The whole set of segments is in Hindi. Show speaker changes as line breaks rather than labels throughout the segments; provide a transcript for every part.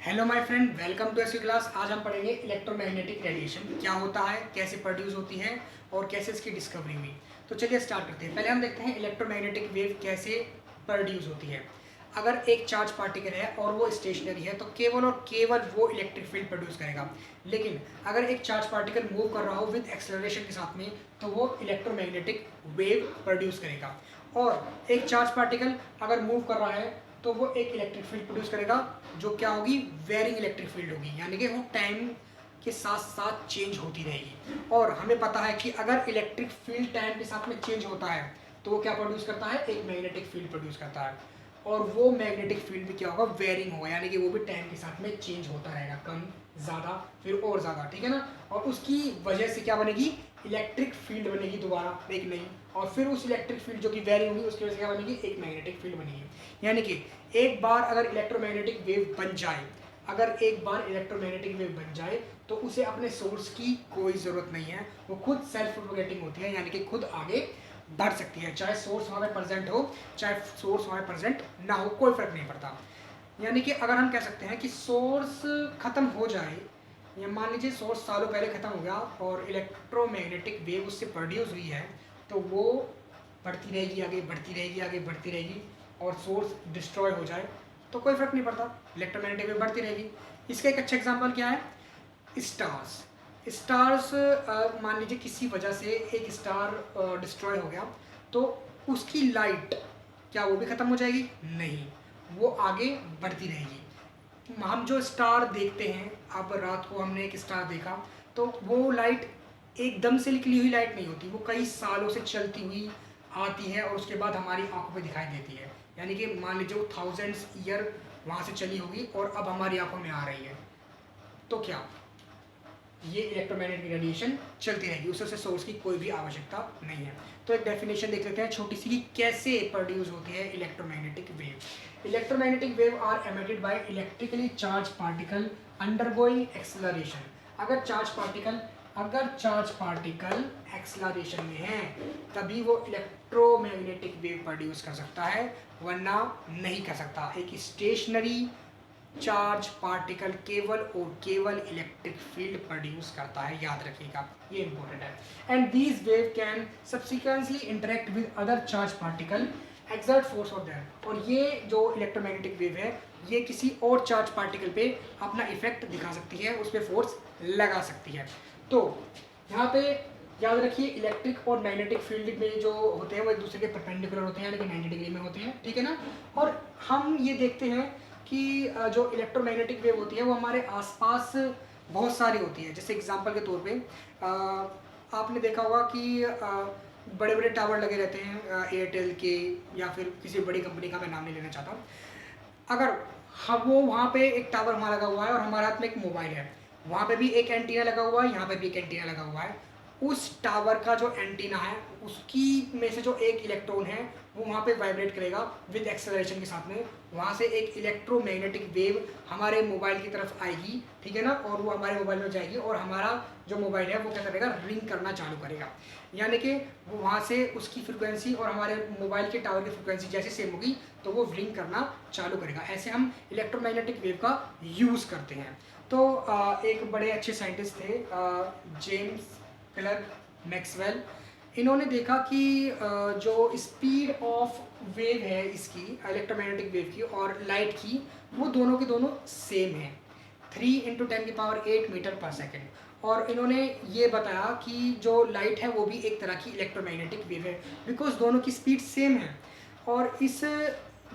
Hello my friend, welcome to SU class. आज हम पढ़ेंगे इलेक्ट्रोमैग्नेटिक रेडिएशन क्या होता है, कैसे प्रोड्यूस होती है और कैसे इसकी डिस्कवरी हुई। तो चलिए स्टार्ट करते हैं। पहले हम देखते हैं इलेक्ट्रोमैग्नेटिक वेव कैसे प्रोड्यूस होती है। अगर एक चार्ज पार्टिकल है और वो स्टेशनरी है तो केवल और केवल वो इलेक्ट्रिक फील्ड प्रोड्यूस करेगा। लेकिन अगर एक चार्ज पार्टिकल मूव कर रहा हो विद एक्सेलरेशन के साथ में तो वो इलेक्ट्रोमैग्नेटिक वेव प्रोड्यूस करेगा। और एक चार्ज पार्टिकल अगर मूव कर रहा है तो वो एक इलेक्ट्रिक फील्ड प्रोड्यूस करेगा जो क्या होगी, वेरिंग इलेक्ट्रिक फील्ड होगी, यानी कि वो टाइम के साथ साथ चेंज होती रहेगी। और हमें पता है कि अगर इलेक्ट्रिक फील्ड टाइम के साथ में चेंज होता है तो वो क्या प्रोड्यूस करता है, एक मैग्नेटिक फील्ड प्रोड्यूस करता है। और वो मैग्नेटिक फील्ड भी क्या होगा, वेरिंग होगा, यानी कि वो भी टाइम के साथ में चेंज होता रहेगा, कम ज़्यादा फिर और ज़्यादा, ठीक है ना। और उसकी वजह से क्या बनेगी, इलेक्ट्रिक फील्ड बनेगी दोबारा एक नई। और फिर उस इलेक्ट्रिक फील्ड जो कि वेरी होगी उसकी वजह से क्या बनेगी, एक मैग्नेटिक फील्ड बनेगी। यानी कि एक बार अगर इलेक्ट्रोमैग्नेटिक वेव बन जाए, अगर एक बार इलेक्ट्रोमैग्नेटिक वेव बन जाए तो उसे अपने सोर्स की कोई ज़रूरत नहीं है, वो खुद सेल्फ प्रोपगेटिंग होती है, यानी कि खुद आगे बढ़ सकती है। चाहे सोर्स वहाँ पे प्रेजेंट हो चाहे सोर्स वहाँ पे प्रेजेंट ना हो, कोई फर्क नहीं पड़ता। यानी कि अगर हम कह सकते हैं कि सोर्स खत्म हो जाए, या मान लीजिए सोर्स सालों पहले खत्म हो गया और इलेक्ट्रोमैग्नेटिक वेव उससे प्रोड्यूस हुई है, तो वो बढ़ती रहेगी आगे, बढ़ती रहेगी आगे, बढ़ती रहेगी। और सोर्स डिस्ट्रॉय हो जाए तो कोई फर्क नहीं पड़ता, इलेक्ट्रोमैग्नेटिक वेव बढ़ती रहेगी। इसका एक अच्छा एग्जांपल क्या है, स्टार्स। स्टार्स मान लीजिए किसी वजह से एक स्टार डिस्ट्रॉय हो गया तो उसकी लाइट क्या वो भी खत्म हो जाएगी? नहीं, वो आगे बढ़ती रहेगी। हम जो स्टार देखते हैं, अब रात को हमने एक स्टार देखा तो वो लाइट एकदम से निकली हुई लाइट नहीं होती, वो कई सालों से चलती हुई आती है और उसके बाद हमारी आंखों पे दिखाई देती है। यानी कि मान लीजिए वो थाउजेंड्स ईयर वहाँ से चली होगी और अब हमारी आंखों में आ रही है। तो क्या ये इलेक्ट्रोमैग्नेटिक रेडिएशन चलती रहेगी, उससे सोर्स की कोई भी आवश्यकता नहीं है। तो एक डेफिनेशन देख लेते हैं छोटी सी कि कैसे प्रोड्यूस होती है electromagnetic wave. Electromagnetic wave are emitted by electrically charge particle undergoing acceleration. अगर चार्ज पार्टिकल एक्सेलरेशन में है तभी वो इलेक्ट्रोमैग्नेटिक वेव प्रोड्यूस कर सकता है, वरना नहीं कर सकता। एक स्टेशनरी चार्ज पार्टिकल केवल और केवल इलेक्ट्रिक फील्ड प्रोड्यूस करता है, याद रखिएगा, ये इंपॉर्टेंट है। And these wave can subsequently interact with other charge particle exert force on them. और ये जो इलेक्ट्रोमैग्नेटिक वेव है ये किसी और चार्ज पार्टिकल पे अपना इफेक्ट दिखा सकती है, उस पर फोर्स लगा सकती है। तो यहाँ पे याद रखिए, इलेक्ट्रिक और मैग्नेटिक फील्ड में जो होते हैं वो एक दूसरे के परपेंडिकुलर होते हैं, यानी कि 90 डिग्री में होते हैं, ठीक है ना। और हम ये देखते हैं कि जो इलेक्ट्रोमैग्नेटिक वेव होती है वो हमारे आसपास बहुत सारी होती है। जैसे एग्जांपल के तौर पे आपने देखा होगा कि बड़े बड़े टावर लगे रहते हैं एयरटेल के या फिर किसी बड़ी कंपनी का मैं नाम नहीं लेना चाहता। अगर हम वो वहाँ पे एक टावर वहाँ लगा हुआ है और हमारे हाथ में एक मोबाइल है, वहाँ पे भी एक एंटीना लगा हुआ है, यहाँ पे भी एक एंटीना लगा हुआ है। उस टावर का जो एंटीना है उसकी में से जो एक इलेक्ट्रॉन है वो वहाँ पे वाइब्रेट करेगा विद एक्सेलरेशन के साथ में, वहाँ से एक इलेक्ट्रोमैग्नेटिक वेव हमारे मोबाइल की तरफ आएगी, ठीक है ना। और वो हमारे मोबाइल में जाएगी और हमारा जो मोबाइल है वो क्या करेगा, रिंग करना चालू करेगा। यानी कि वो वहाँ से उसकी फ्रिक्वेंसी और हमारे मोबाइल के टावर की फ्रिक्वेंसी जैसे सेम होगी तो वो रिंग करना चालू करेगा। ऐसे हम इलेक्ट्रोमैग्नेटिक वेव का यूज़ करते हैं। तो एक बड़े अच्छे साइंटिस्ट थे जेम्स क्लर्क मैक्सवेल। इन्होंने देखा कि जो स्पीड ऑफ वेव है इसकी, इलेक्ट्रोमैग्नेटिक वेव की और लाइट की, वो दोनों के दोनों सेम है, 3 × 10⁸ मीटर पर सेकेंड। और इन्होंने ये बताया कि जो लाइट है वो भी एक तरह की इलेक्ट्रोमैग्नेटिक वेव है, बिकॉज दोनों की स्पीड सेम है। और इस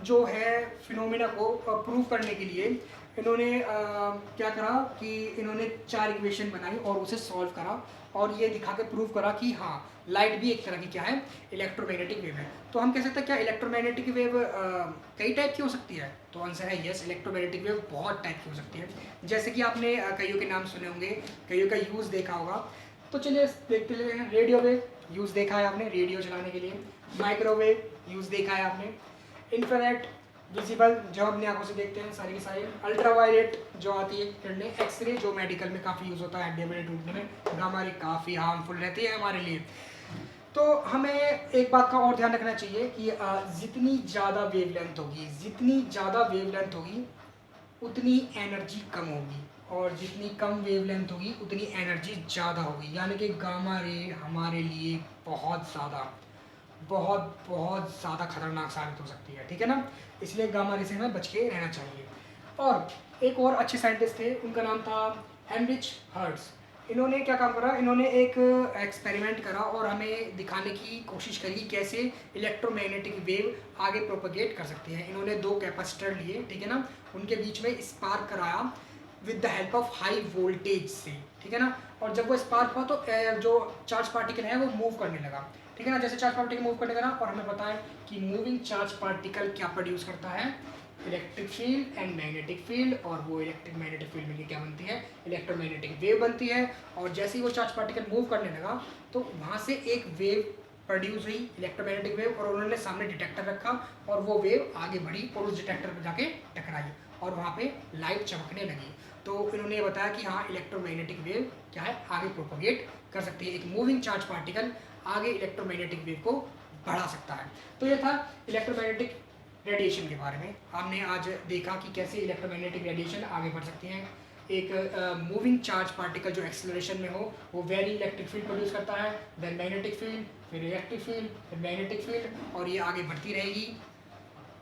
जो है फिनोमेना को प्रूव करने के लिए इन्होंने क्या करा कि इन्होंने 4 इक्वेशन बनाई और उसे सॉल्व करा और ये दिखा के प्रूव करा कि हाँ, लाइट भी एक तरह की क्या है, इलेक्ट्रोमैग्नेटिक वेव है। तो हम कह सकते हैं क्या इलेक्ट्रोमैग्नेटिक वेव कई टाइप की हो सकती है? तो आंसर है यस, इलेक्ट्रोमैग्नेटिक वेव बहुत टाइप की हो सकती है। जैसे कि आपने कईयों के नाम सुने होंगे, कईयों का यूज़ देखा होगा। तो चलिए देखते हैं। रेडियो वेव यूज़ देखा है आपने रेडियो चलाने के लिए, माइक्रोवेव यूज़ देखा है आपने, इंफ्रारेड विजिबल जो अपनी आंखों से देखते हैं सारी की सारी, अल्ट्रावायलेट जो आती है किरणें, एक्सरे जो मेडिकल में काफ़ी यूज़ होता है, हड्डियाँ टूटने में, गामा रे काफ़ी हार्मफुल रहती है हमारे लिए। तो हमें एक बात का और ध्यान रखना चाहिए कि जितनी ज़्यादा वेवलेंथ होगी उतनी एनर्जी कम होगी, और जितनी कम वेवलेंथ होगी उतनी एनर्जी ज़्यादा होगी। यानी कि गामा रे हमारे लिए बहुत बहुत ज़्यादा खतरनाक साबित हो सकती है, ठीक है ना। इसलिए गामा रे से हमें बच के रहना चाहिए। और एक और अच्छे साइंटिस्ट थे, उनका नाम था हेनरिच हर्ट्ज। इन्होंने क्या काम करा, इन्होंने एक एक्सपेरिमेंट करा और हमें दिखाने की कोशिश करी कैसे इलेक्ट्रोमैग्नेटिक वेव आगे प्रोपगेट कर सकते हैं। इन्होंने 2 कैपेसिटर लिए, ठीक है ना, उनके बीच में स्पार्क कराया with the help of high voltage से, ठीक है ना। और जब वो स्पार्क हुआ तो जो चार्ज पार्टिकल है वो मूव करने लगा, ठीक है ना। जैसे चार्ज पार्टिकल मूव करने लगा, और हमें पता है कि मूविंग चार्ज पार्टिकल क्या प्रोड्यूस करता है, electric field and magnetic field. और वो इलेक्ट्रिक मैग्नेटिक फील्ड में क्या बनती है, इलेक्ट्रोमैग्नेटिक वेव बनती है। और जैसे ही वो चार्ज पार्टिकल मूव करने लगा तो वहाँ से एक वेव प्रोड्यूस हुई, इलेक्ट्रोमैग्नेटिक वेव, और उन्होंने सामने डिटेक्टर रखा और वो वेव आगे बढ़ी और उस डिटेक्टर पर जाके टकराई और वहाँ पे लाइट चमकने लगी। तो इन्होंने ये बताया कि हाँ, इलेक्ट्रोमैग्नेटिक वेव क्या है, आगे प्रोपोगेट कर सकती है। एक मूविंग चार्ज पार्टिकल आगे इलेक्ट्रोमैग्नेटिक वेव को बढ़ा सकता है। तो ये था इलेक्ट्रोमैग्नेटिक रेडिएशन के बारे में। हमने आज देखा कि कैसे इलेक्ट्रोमैग्नेटिक रेडिएशन आगे बढ़ सकती हैं। एक मूविंग चार्ज पार्टिकल जो एक्सेलरेशन में हो वो वेरी इलेक्ट्रिक फील्ड प्रोड्यूस करता है, देन मैग्नेटिक फील्ड, फिर इलेक्ट्रिक फील्ड, फिर मैग्नेटिक फील्ड, और ये आगे बढ़ती रहेगी।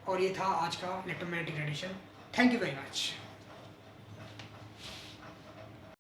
और ये था आज का electromagnetic radiation. Thank you very much.